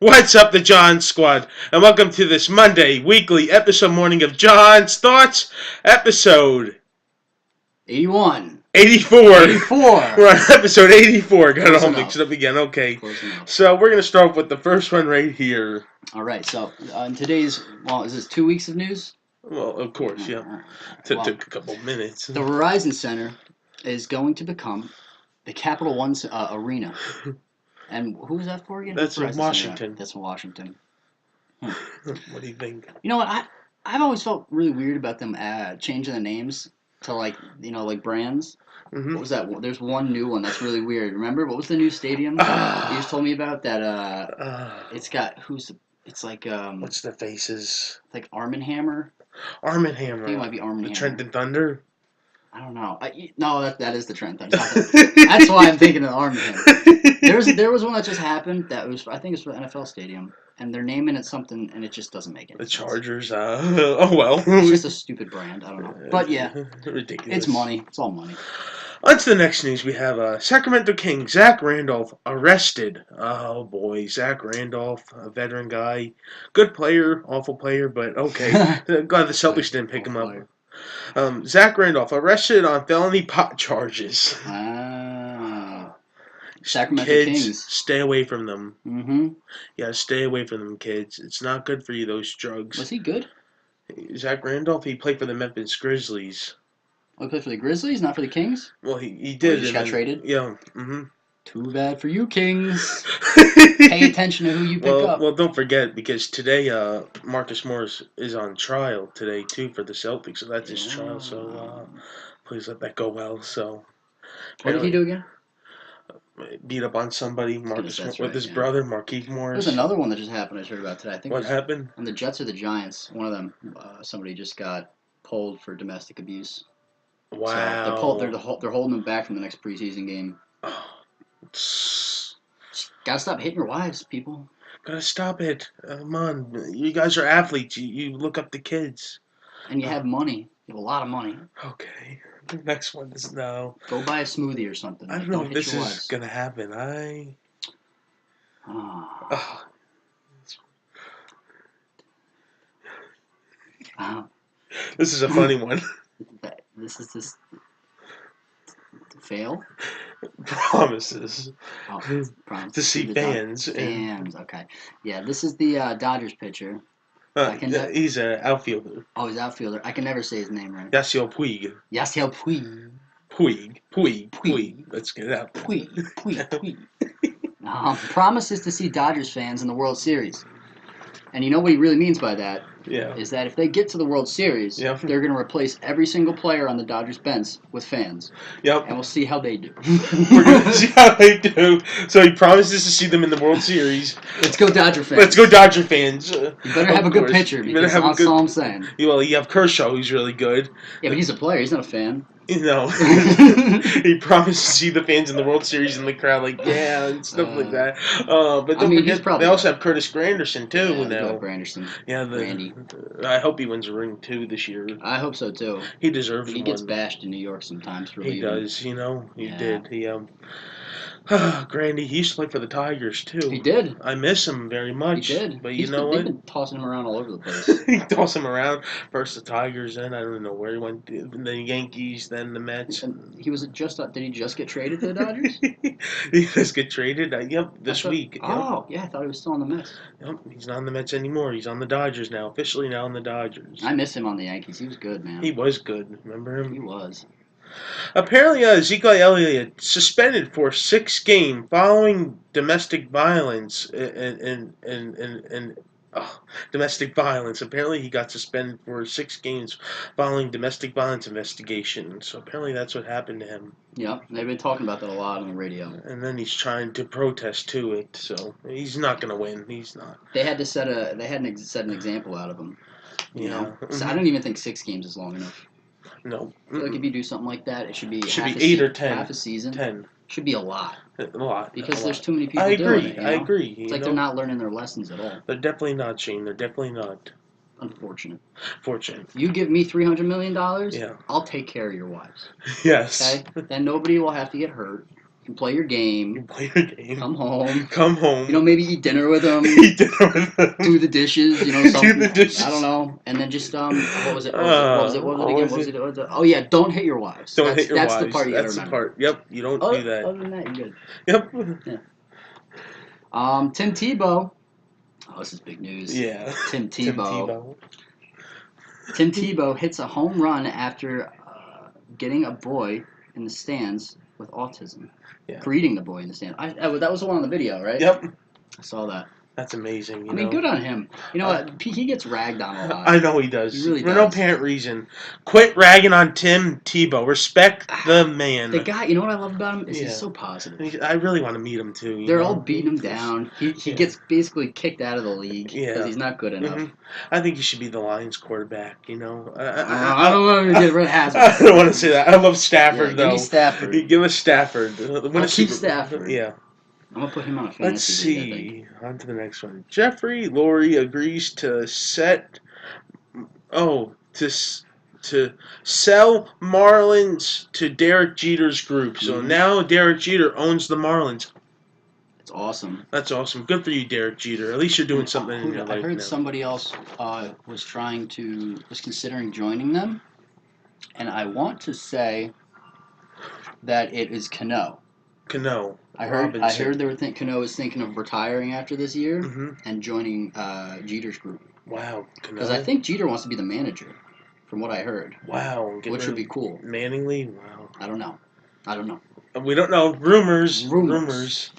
What's up, the John Squad, and welcome to this Monday weekly episode morning of John's Thoughts, episode 81. 84. 84. We're on episode 84. Got it Close all enough. mixed up again. Okay. Close enough. So we're going to start with the first one right here. All right. So in today's, is this 2 weeks of news? Well, of course, yeah. Well, Took a couple minutes. the Verizon Center is going to become the Capital One Arena. And who is that for again? That's in Verizon Center? Washington. That's in Washington. What do you think? You know what? I've always felt really weird about them changing the names to like brands. Mm-hmm. What was that? There's one new one that's really weird. Remember what was the new stadium you just told me about? That it's got it's like What's the faces? like Arm & Hammer. Arm & I Hammer. think it might be Arm & The Hammer. Trenton Thunder. I don't know. No, that is the Trent Thunder. That's why I'm thinking of Arm & Hammer. There was one that just happened that was, I think it's for the NFL stadium, and they're naming it something, and it just doesn't make any The sense. Chargers. Oh well. It's just a stupid brand. I don't know. But yeah, Ridiculous. it's money. It's all money. On to the next news. We have Sacramento Kings Zach Randolph arrested. Oh boy, Zach Randolph, a veteran guy, good player, awful player, but okay. Glad the Celtics didn't pick him up. Zach Randolph arrested on felony pot charges. Sacramento Kids, Kings. stay away from them. Mm-hmm. Yeah, stay away from them, kids. It's not good for you, those drugs. Was he good? Zach Randolph, he played for the Memphis Grizzlies. Oh, he played for the Grizzlies, not for the Kings? Well, he did. He just got traded? Yeah. Mm-hmm. Too bad for you, Kings. Pay attention to who you pick up. Well, don't forget, because today Marcus Morris is on trial today, too, for the Celtics. So that's his trial. So please let that go well. So What did he do again? Beat up on somebody, Marcus with his brother, Markieff Morris. There's another one that just happened I heard about today. I think what happened? On the Jets or the Giants, one of them, somebody just got pulled for domestic abuse. Wow. So they're holding him back from the next preseason game. Gotta stop hitting your wives, people. Gotta stop it. Come on. You guys are athletes. You look up to kids. And you have money. You have a lot of money. Okay. The next one is no. Go buy a smoothie or something. I don't know if this is going to happen. This is a funny one. This is fail? Promises. Promises. To see fans. Fans, okay. Yeah, this is the Dodgers pitcher. He's an outfielder. Oh, he's outfielder. I can never say his name right. Yasiel Puig. Yasiel Puig. Puig. Let's get it out. Puig. Promises to see Dodgers fans in the World Series. And you know what he really means by that? Yeah. Is that if they get to the World Series, they're going to replace every single player on the Dodgers bench with fans. Yep. And we'll see how they do. We're going to see how they do. So he promises to see them in the World Series. Let's go Dodger fans. Let's go Dodger fans. You better have a good pitcher, because that's all I'm saying. Well, you have Kershaw, who's really good. Yeah, but he's a player. He's not a fan. You know, he promised to see the fans in the World Series in the crowd, like, yeah, and stuff like that. But don't forget, they also have Curtis Granderson, too, now. Granderson. Yeah, Randy. I hope he wins a ring, too, this year. I hope so, too. He deserves one. He gets bashed in New York sometimes for leaving. He does, you know. He did. Grandy, he used to play for the Tigers, too. He did. I miss him very much. He did. But you know what? They've been tossing him around all over the place. He tossed him around. First the Tigers, then I don't know where he went. The Yankees, then the Mets. And he was just. Did he just get traded to the Dodgers? He just get traded. Yep, this week. Oh, yeah, I thought he was still on the Mets. Yep, he's not on the Mets anymore. He's on the Dodgers now. Officially now on the Dodgers. I miss him on the Yankees. He was good, man. He was good. Remember him? He was. Apparently, Ezekiel Elliott suspended for 6 games following domestic violence domestic violence. Apparently, he got suspended for 6 games following domestic violence investigation. So apparently, that's what happened to him. Yeah, they've been talking about that a lot on the radio. And then he's trying to protest to it. So he's not going to win. He's not. They had to set an example out of him. You know, so I don't even think 6 games is long enough. No. I feel like if you do something like that, it should be 8 or 10. Half a season. 10. Should be a lot. A lot. Because there's too many people doing it. I agree. It's like they're not learning their lessons at all. They're definitely not, Shane. They're definitely not. Unfortunate. Fortunate. You give me $300 million, yeah. I'll take care of your wives. Yes. Okay? Then nobody will have to get hurt. can play your game, You play your game. come home. Come home. You know, maybe eat dinner with them. Eat dinner with them. Do the dishes. You know, Do something. the dishes. I don't know. And then just what was it? What What was it? Oh yeah, don't hit your wives. Don't hit your That's wives. the part you That's gotta the remember. part. Yep, you don't do that. Other than that, you're good. Yep. Tim Tebow. Oh, this is big news. Yeah. Tim Tebow. Tim Tebow hits a home run after getting a boy in the stands with autism. Yeah. Greeting the boy in the stands. That was the one on the video, right? Yep. I saw that. That's amazing. I mean, good on him. You know what? He gets ragged on a lot. I know he does. He really For no does. apparent reason. Quit ragging on Tim Tebow. Respect the man. The guy, you know what I love about him? Is Yeah. he's so positive. I really want to meet him too. They're all beating him down. He Yeah. gets basically kicked out of the league Yeah. because he's not good enough. Mhm. I think he should be the Lions quarterback. You know. I don't want to get rid of I Hasbro. don't want to say that. I love Stafford Yeah, though. give me Stafford. Give us Stafford. Win I'll a keep Super- Stafford. Yeah. I'm gonna put him on a Let's fantasy league, I think. see. On to the next one. Jeffrey Lurie agrees to to sell Marlins to Derek Jeter's group. So Mhm. now Derek Jeter owns the Marlins. It's awesome. That's awesome. Good for you, Derek Jeter. At least you're doing something in your I life heard now. somebody else was considering joining them, and I want to say that it is Cano. Cano. I heard Robinson. they were Cano is thinking of retiring after this year Mm-hmm. and joining Jeter's group Wow. Cano. because I think Jeter wants to be the manager, from what I heard, Wow. which would be cool. Manningly. Wow. I don't know. We don't know. Rumors. Rumors.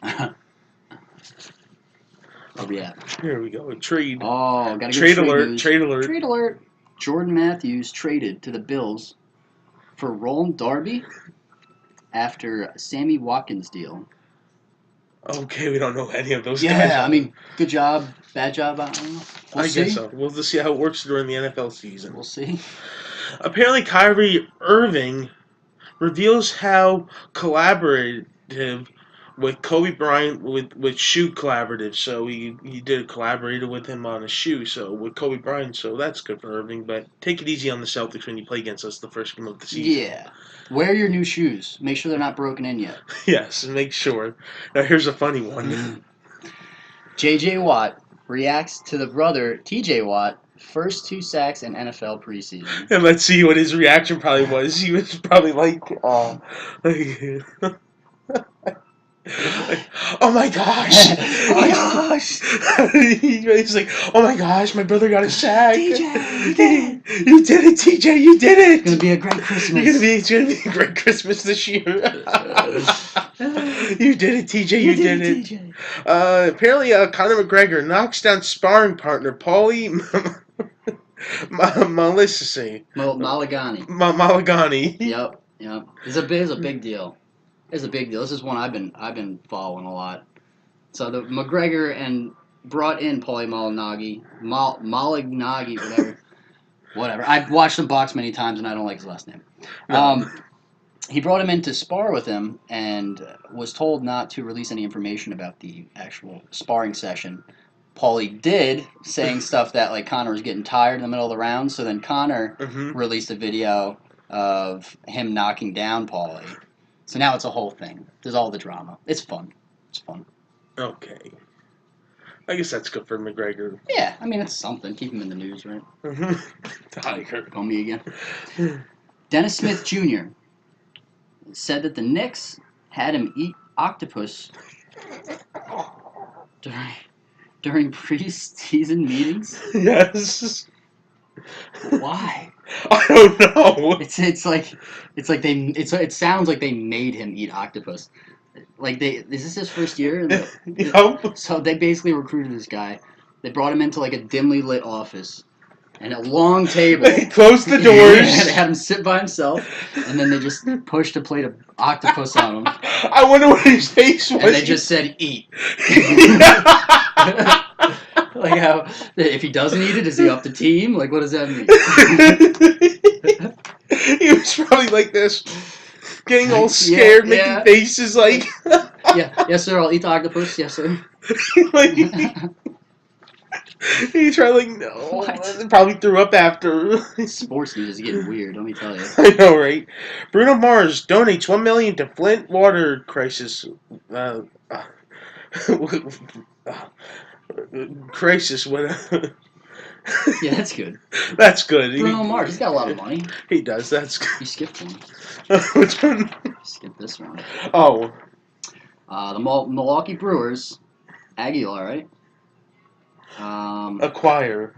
Where we at? Here we go. Trade. Oh, gotta get Trade alert. news. Trade alert. Trade alert. Jordan Matthews traded to the Bills for Roland Darby after Sammy Watkins deal. Okay, we don't know any of those guys. Yeah, I mean, good job, bad job. I don't know. We'll see. guess so. We'll just see how it works during the NFL season. We'll see. Apparently, Kyrie Irving reveals how collaborative with Kobe Bryant with shoe collaborative. So he collaborated with him on a shoe. So with Kobe Bryant, so that's good for Irving. But take it easy on the Celtics when you play against us the first game of the season. Yeah. Wear your new shoes. Make sure they're not broken in yet. Yes, make sure. Now here's a funny one. J.J. Watt reacts to the brother T.J. Watt first 2 sacks in NFL preseason. And let's see what his reaction probably was. He was probably like, oh my gosh. Oh my gosh. He's like, oh my gosh, my brother got a sack. TJ, you did it. You did it, TJ, you did it. It's gonna be a great Christmas. It's gonna be a great Christmas this year. You did it, TJ, you did it. TJ. Apparently, Conor McGregor knocks down sparring partner Paulie Malagani. Malagani. Yep. It's a big deal. It's a big deal. This is one I've been following a lot. So the McGregor brought in Paulie Malignaggi, whatever. I've watched him box many times and I don't like his last name. No. He brought him in to spar with him and was told not to release any information about the actual sparring session. Paulie did, saying stuff that like Conor was getting tired in the middle of the round. So then Conor released a video of him knocking down Paulie. So now it's a whole thing. There's all the drama. It's fun. Okay. I guess that's good for McGregor. Yeah, I mean, it's something. Keep him in the news, right? Tiger. Call me again. Dennis Smith Jr. said that the Knicks had him eat octopus during preseason meetings. Yes. Why? I don't know. It sounds like they made him eat octopus. Like is this his first year? Yep. So they basically recruited this guy. They brought him into like a dimly lit office and a long table. They closed the doors. They had him sit by himself, and then they just pushed a plate of octopus on him. I wonder what his face was. And they just said, "Eat." Like how if he doesn't eat it, is he off the team? Like what does that mean? He was probably like this, getting all scared, making faces like. Yeah, yes sir. I'll eat the octopus. Yes sir. like, He tried like no, What? and probably threw up after. Sports news is getting weird. Let me tell you. I know, right? Bruno Mars donates $1 million to Flint water crisis. Uh, uh, crisis. What? Yeah, that's good. That's good. Bruno Mars, he's got a lot of money. He does. That's You skipped one. good. Which one? Skip this one. Oh, The Milwaukee Brewers, Aguilar, right? acquire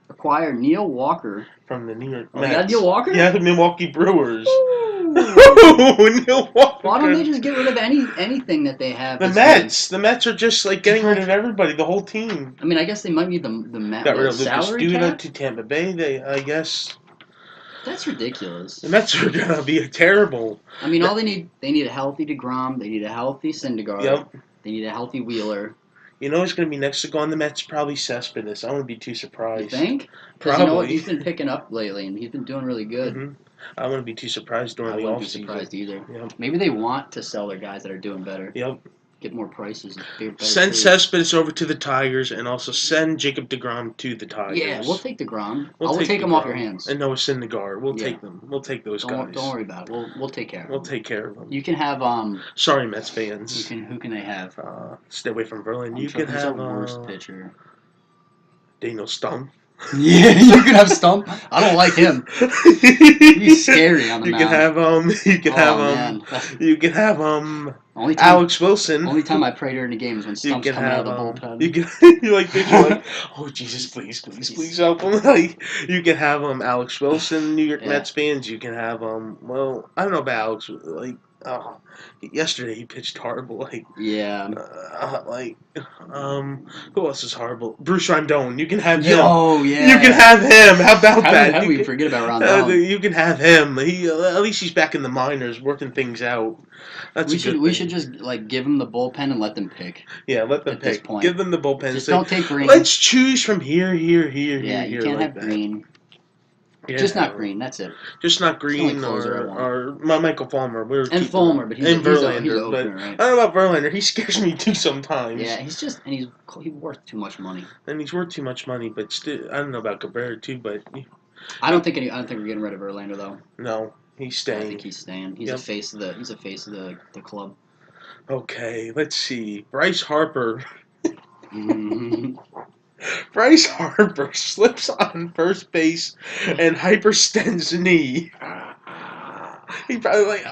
Acquired Neil Walker. from the New York Oh, Mets. they got Neil Walker? Yeah, the Milwaukee Brewers. Ooh. Neil Walker. Why don't they just get rid of anything that they have? The that's Mets. The Mets are just like getting rid of everybody. The whole team. good? I mean, I guess they might need the Got rid of Lucas salary Duda cap. to Tampa Bay. I guess That's ridiculous. the Mets are gonna be terrible. I mean, all they need a healthy DeGrom. They need a healthy Syndergaard. Yep. They need a healthy Wheeler. You know who's gonna be next to go on the Mets? Probably Cespedes. I wouldn't be too surprised. You think? Probably. You know what? He's been picking up lately, and he's been doing really good. Mm-hmm. I wouldn't be too surprised during I the wouldn't be offseason. surprised either. Yep. Maybe they want to sell their guys that are doing better. Yep. Get more prices. Better Send food. Cespedes over to the Tigers, and also send Jacob DeGrom to the Tigers. Yeah, we'll take DeGrom. We'll We'll take him off DeGrom. your hands. And Noah Syndergaard. We'll Yeah. take them. We'll take those guys. Don't worry about it. We'll take care of We'll them. take care of them. You can have Sorry, Mets fans. Who can they have? Stay away from Verlander. You Who's can have our worst pitcher? Daniel Stump. Yeah, you can have Stump. I don't like him. He's scary on the You mound. can have You can have man. You can have Only time, Alex Wilson. Only time I pray during the game is when You Stump's can coming have out of the bullpen. You can you like you're like, oh Jesus, please help him. Like you can have Alex Wilson, New York Yeah. Mets fans. You can have well, I don't know about Alex. Like yesterday he pitched horrible. Like Yeah. who else is horrible? Bruce Rondon. You can have him. Oh yeah. You can have him. How about that? How do You we can- forget about Rondon? you can have him. He at least he's back in the minors, working things out. That's we a good we thing. should just like give him the bullpen and let them pick. Yeah, let them at this pick. point. Give them the bullpen. Just Say, don't take Green. let's choose from here, Yeah, here, you can't like have that. Green. Yeah. Just not Green. That's it. Just not the only Green closer I or Michael Fulmer. We're And keeping Fulmer, him. but he's And he's the Verlander, but opener, right? I don't know about Verlander. He scares me too sometimes. Yeah, he's worth too much money. And he's worth too much money, but still, I don't know about Cabrera too, but I don't think we're getting rid of Verlander though. no, he's I staying. think he's staying. He's Yep. a face of the club. Okay, let's see. Bryce Harper. Mhm. Bryce Harper slips on first base and hyperextends the knee. He probably like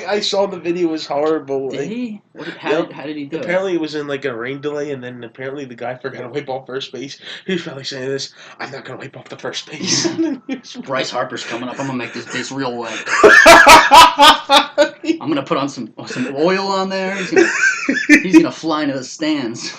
I saw the video. It was horrible. Did Like, he? Yep. How did he do it? apparently it was in like a rain delay, and then apparently the guy forgot to wipe off first base. He was probably saying this: "I'm not gonna wipe off the first base." Bryce Harper's coming up. I'm gonna make this base real wet. I'm gonna put on some oil on there. He's gonna fly into the stands.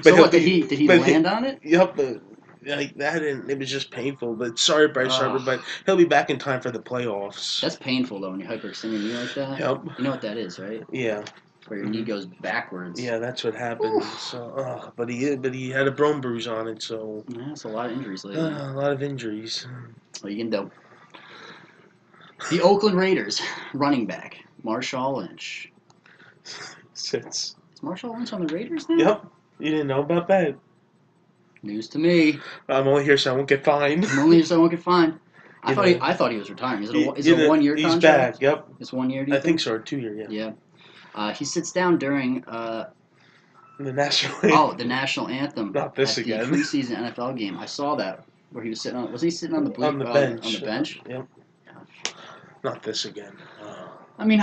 So what did he but land on it? Yep, but like that, and it was just painful. But sorry, Bryce Harper, but he'll be back in time for the playoffs. That's painful though when you hyperextend your knee like that. Yep. You know what that is, right? Yeah. Where your knee goes backwards. Yeah, that's what happened. So, but he had a bone bruise on it, so Yeah, it's a lot of injuries lately. a lot of injuries. What you can do? The Oakland Raiders running back Marshawn Lynch. Sits. Is Marshawn Lynch on the Raiders now? Yep. You didn't know about that. News to me. I'm only here so I won't get fined. I'm only so I could find. I You know. thought he was retiring. Is He- it a 1 year He's contract? back. Yep. It's 1 year. Do you I think so. Or 2 year. Yeah. Yeah. He sits down during The national. the national anthem. Not this at again. The preseason NFL game. I saw that where he was sitting on. Was he sitting on the on the bench. On the bench. Yep. Not this again. I mean,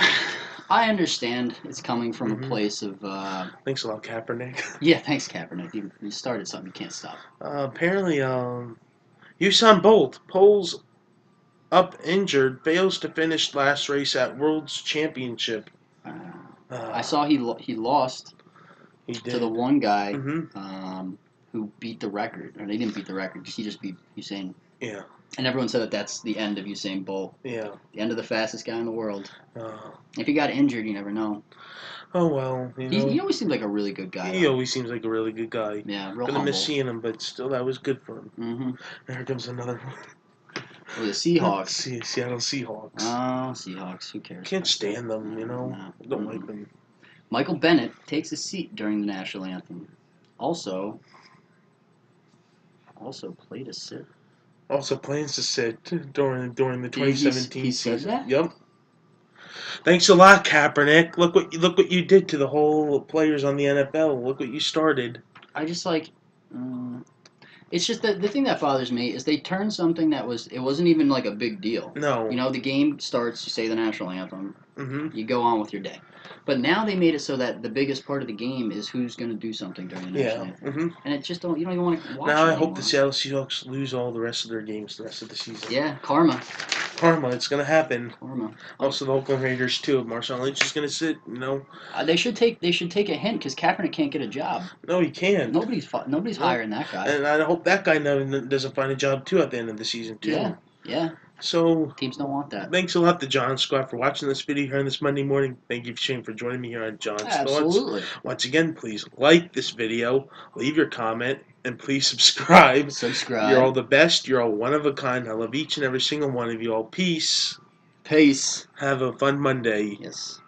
I understand it's coming from Mhm. a place of. Thanks a lot, Kaepernick. Yeah, thanks, Kaepernick. You started something you can't stop. Apparently, Usain Bolt pulls up injured, fails to finish last race at World's Championship. I saw he lost He did. to the one guy Mm-hmm. who beat the record, or they didn't beat the record. He just beat Usain. Yeah. And everyone said that that's the end of Usain Bolt, Yeah. the end of the fastest guy in the world. Uh, If he got injured, you never know. oh well. He always seemed like a really good guy. He though. always seems like a really good guy. Yeah, real Gonna humble. miss seeing him, but still, that was good for him. Mm-hmm. There comes another one. Or the Seahawks. Seattle Seahawks. Oh, Seahawks. Who cares? Can't stand them, No. Don't like them. Michael Bennett takes a seat during the national anthem. also played a sit. Also plans to sit during the He 2017 said season. that? Yep. Thanks a lot, Kaepernick. Look what you did to the whole players on the NFL. Look what you started. I just like. It's just that the thing that bothers me is they turned something that wasn't even like a big deal. No. You know, the game starts, you say the national anthem, Mm-hmm. you go on with your day. But now they made it so that the biggest part of the game is who's going to do something during the national Yeah. anthem, Mm-hmm. and you don't even want to watch Now it I hope anymore. the Seattle Seahawks lose all the rest of their games the rest of the season. Yeah, karma. Karma, it's gonna happen. Karma. Also, the Oakland Raiders too. Marshawn Lynch is gonna sit. They should take a hint because Kaepernick can't get a job. No, he can't. Nobody's No. hiring that guy. And I hope that guy doesn't find a job too at the end of the season too. Yeah. So Teams don't want that. thanks a lot to John Scott for watching this video here on this Monday morning. Thank you, Shane, for joining me here on John's Absolutely. Thoughts. Once again, please like this video, leave your comment, and please subscribe. You're all the best. You're all one of a kind. I love each and every single one of you all. Peace. Peace. Have a fun Monday. Yes.